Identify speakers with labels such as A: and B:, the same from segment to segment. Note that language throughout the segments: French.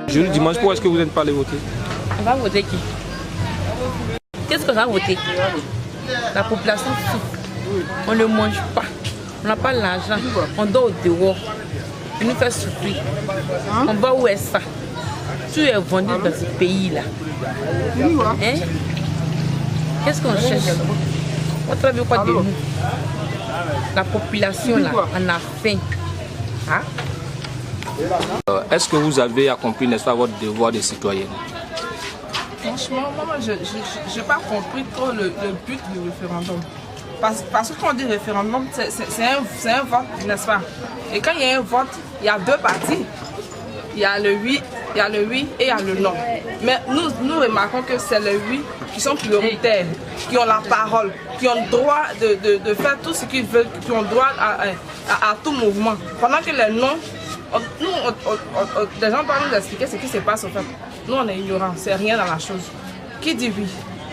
A: Jeudi, dimanche, pourquoi est-ce que vous n'êtes pas allé voter?
B: On va voter qui? Qu'est-ce qu'on va voter? La population souffre. On ne mange pas. On n'a pas l'argent. On dort au dehors. On nous fait souffrir. On va où est ça? Tout est vendu dans ce pays-là. Hein? Qu'est-ce qu'on cherche? On travaille quoi de nous? La population là, on a faim. Hein?
A: Est-ce que vous avez accompli, n'est-ce pas, votre devoir de citoyen?
C: Franchement, moi, je n'ai pas compris trop le but du référendum. Parce que quand on dit référendum, c'est un vote, n'est-ce pas? Et quand il y a un vote, il y a deux parties. Il y a le oui, et il y a le non. Mais nous remarquons que c'est le oui qui sont prioritaires, qui ont la parole, qui ont le droit de faire tout ce qu'ils veulent, qui ont le droit à tout mouvement. Pendant que les non, les gens peuvent nous expliquer ce qui se passe au fait. Nous, on est ignorants, c'est rien dans la chose. Qui dit oui?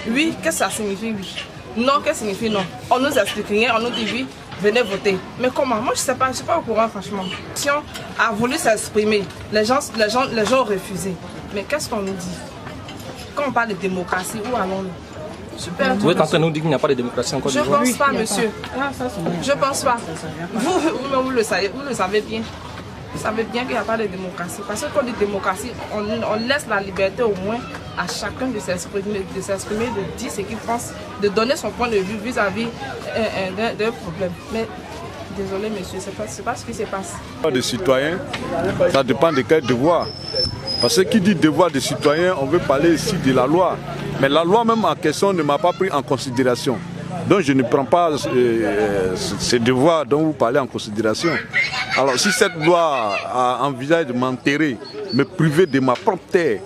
C: Oui, qu'est-ce que ça signifie oui? Non, qu'est-ce que ça signifie non? On nous explique rien, on nous dit oui, venez voter. Mais comment? Moi, je ne suis pas au courant, franchement. Si on a voulu s'exprimer, les gens ont refusé. Mais qu'est-ce qu'on nous dit? Quand on parle de démocratie, où allons-nous? Super.
A: Vous êtes en train de nous dire qu'il n'y a pas de démocratie en Côte d'Ivoire?
C: Je ne pense pas, monsieur. Je ne pense pas. Vous le savez bien. Vous savez bien qu'il n'y a pas de démocratie. Parce que quand on dit démocratie, on laisse la liberté au moins à chacun de s'exprimer, de dire ce qu'il pense, de donner son point de vue vis-à-vis d'un problème. Mais désolé monsieur, c'est pas ce qui se passe.
D: Des citoyens, ça dépend de quel devoir. Parce que qui dit devoir de citoyen, on veut parler ici de la loi. Mais la loi même en question ne m'a pas pris en considération. Donc je ne prends pas ces devoirs dont vous parlez en considération. Alors si cette loi envisage de m'enterrer, me priver de ma propre terre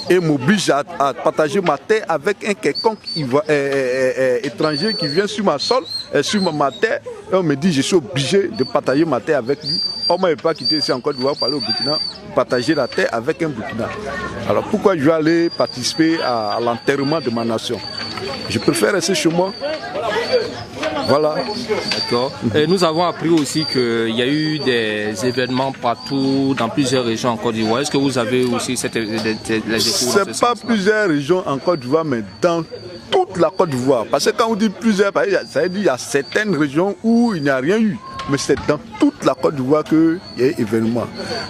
D: et m'oblige à partager ma terre avec un quelconque étranger qui vient sur ma terre, et on me dit je suis obligé de partager ma terre avec lui. On ne m'a pas quitté ici en Côte d'Ivoire pour aller au Burkina, partager la terre avec un Burkina. Alors pourquoi je vais aller participer à l'enterrement de ma nation? Je préfère rester chez moi. Voilà.
A: D'accord. Et nous avons appris aussi qu'il y a eu des événements partout, dans plusieurs régions en Côte d'Ivoire. Est-ce que vous avez aussi les échos?
D: Ce n'est pas plusieurs régions en Côte d'Ivoire, mais dans toute la Côte d'Ivoire. Parce que quand on dit plusieurs, ça veut dire qu'il y a certaines régions où il n'y a rien eu. Mais c'est dans toute la Côte d'Ivoire qu'il y a eu événement.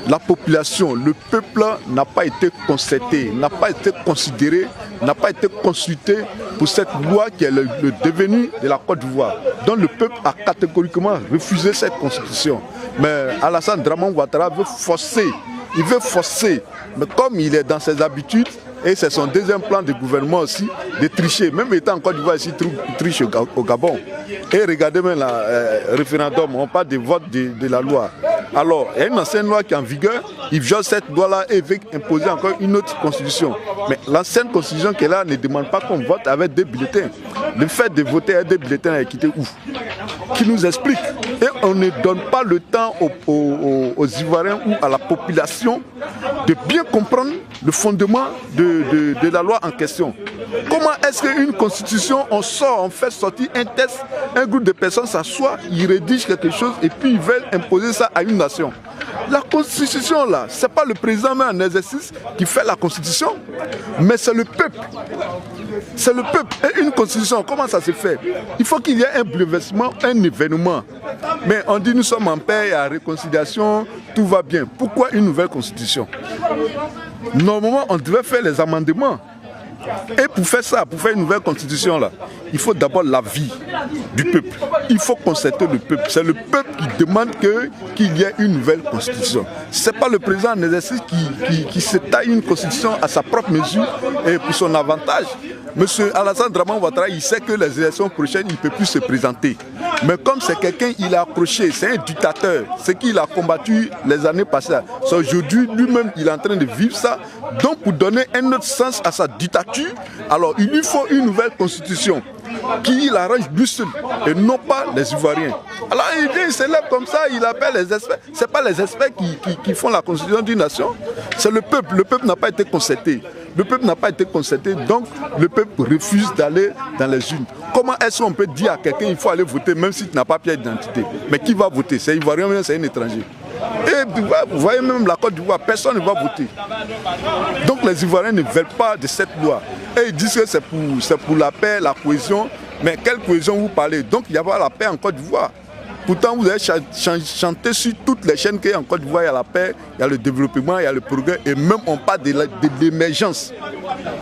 D: La population, le peuple n'a pas été concerté, n'a pas été considéré, n'a pas été consulté pour cette loi qui est le devenu de la Côte d'Ivoire. Donc le peuple a catégoriquement refusé cette constitution. Mais Alassane Dramane Ouattara veut forcer, mais comme il est dans ses habitudes, et c'est son deuxième plan de gouvernement aussi, de tricher. Même étant en Côte d'Ivoire ici, il triche au Gabon. Et regardez même le référendum, on parle des votes de la loi. Alors, il y a une ancienne loi qui est en vigueur, il viole cette loi-là et veut imposer encore une autre constitution. Mais l'ancienne constitution qui est là ne demande pas qu'on vote avec des bulletins. Le fait de voter avec des bulletins est quitté où? Qui nous explique. Et on ne donne pas le temps aux Ivoiriens ou à la population de bien comprendre le fondement de la loi en question. Comment est-ce qu'une constitution, on fait sortir un texte, un groupe de personnes s'assoit, ils rédigent quelque chose et puis ils veulent imposer ça à une nation? La constitution là, ce n'est pas le président mais en exercice qui fait la constitution, mais c'est le peuple. C'est le peuple. Et une constitution, comment ça se fait? Il faut qu'il y ait un bouleversement, un événement. Mais on dit nous sommes en paix, il y a réconciliation, tout va bien. Pourquoi une nouvelle constitution? Normalement, on devait faire les amendements. Et pour faire ça, pour faire une nouvelle constitution là, il faut d'abord l'avis du peuple. Il faut concerter le peuple. C'est le peuple qui demande qu'il y ait une nouvelle constitution. Ce n'est pas le président en exercice qui se taille une constitution à sa propre mesure et pour son avantage. Monsieur Alassane Dramane Ouattara, il sait que les élections prochaines, il ne peut plus se présenter. Mais comme c'est quelqu'un, il a accroché, c'est un dictateur. Ce qu'il a combattu les années passées. C'est aujourd'hui, lui-même, il est en train de vivre ça. Donc, pour donner un autre sens à sa dictature, alors il lui faut une nouvelle constitution qui l'arrange lui seul et non pas les Ivoiriens. Alors il vient, il se lève comme ça, il appelle les experts. Ce n'est pas les experts qui font la constitution d'une nation, c'est le peuple. Le peuple n'a pas été concerté. Le peuple n'a pas été concerté, donc le peuple refuse d'aller dans les urnes. Comment est-ce qu'on peut dire à quelqu'un qu'il faut aller voter même si tu n'as pas pièce d'identité? Mais qui va voter? C'est Ivoirien ou c'est un étranger? Et Et vous voyez même la Côte d'Ivoire, personne ne va voter. Donc les Ivoiriens ne veulent pas de cette loi. Et ils disent que c'est pour la paix, la cohésion. Mais quelle cohésion vous parlez? Donc il y a pas la paix en Côte d'Ivoire. Pourtant vous avez chanté sur toutes les chaînes qu'il y a en Côte d'Ivoire, il y a la paix, il y a le développement, il y a le progrès. Et même on parle de l'émergence.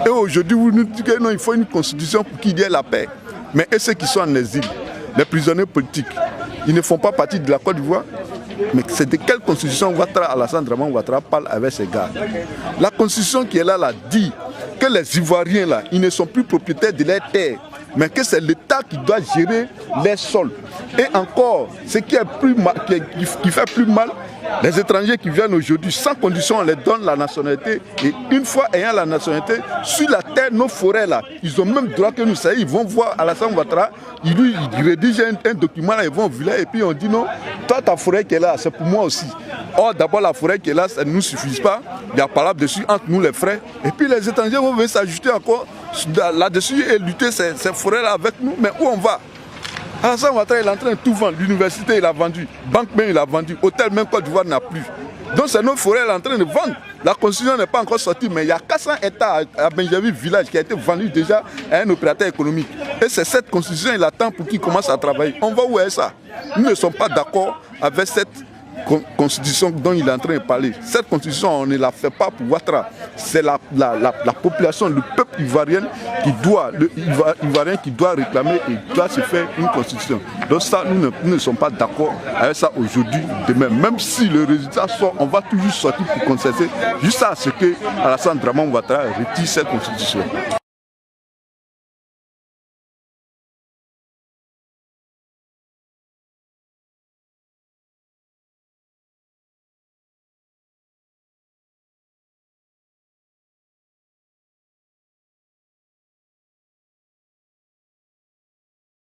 D: Et aujourd'hui vous nous dites que non, il faut une constitution pour qu'il y ait la paix. Mais et ceux qui sont en exil, les prisonniers politiques, ils ne font pas partie de la Côte d'Ivoire. Mais c'est de quelle constitution Alassane Dramane Ouattara parle avec ces gars? La constitution qui est là dit que les Ivoiriens là, ils ne sont plus propriétaires de leurs terres, mais que c'est l'État qui doit gérer les sols. Et encore, ce qui, qui fait plus mal, les étrangers qui viennent aujourd'hui, sans condition, on les donne la nationalité. Et une fois ayant la nationalité, sur la terre, nos forêts là, ils ont même droit que nous, ça y est, ils vont voir Alassane Ouattara, ils rédigent un document là, ils vont au village et puis on dit non, toi ta forêt qui est là, c'est pour moi aussi. Or d'abord la forêt qui est là, ça ne nous suffit pas, il y a parole dessus entre nous les frères. Et puis les étrangers vont venir s'ajouter encore là-dessus et lutter ces forêts là avec nous, mais où on va? Alassane Ouattara il est en train de tout vendre, l'université il a vendu, Banque même il a vendu, hôtel même Côte d'Ivoire n'a plus. Donc c'est notre forêt il est en train de vendre. La constitution n'est pas encore sortie, mais il y a 400 hectares à Benjamin Village qui a été vendu déjà à un opérateur économique. Et c'est cette constitution il attend pour qu'il commence à travailler. On va où est ça? Nous ne sommes pas d'accord avec cette constitution dont il est en train de parler. Cette constitution, on ne la fait pas pour Ouattara. C'est la population, le peuple ivoirien qui doit réclamer et doit se faire une constitution. Donc ça, nous ne sommes pas d'accord avec ça aujourd'hui, demain. Même si le résultat sort, on va toujours sortir pour consenser jusqu'à ce que Alassane Dramane Ouattara retire cette constitution.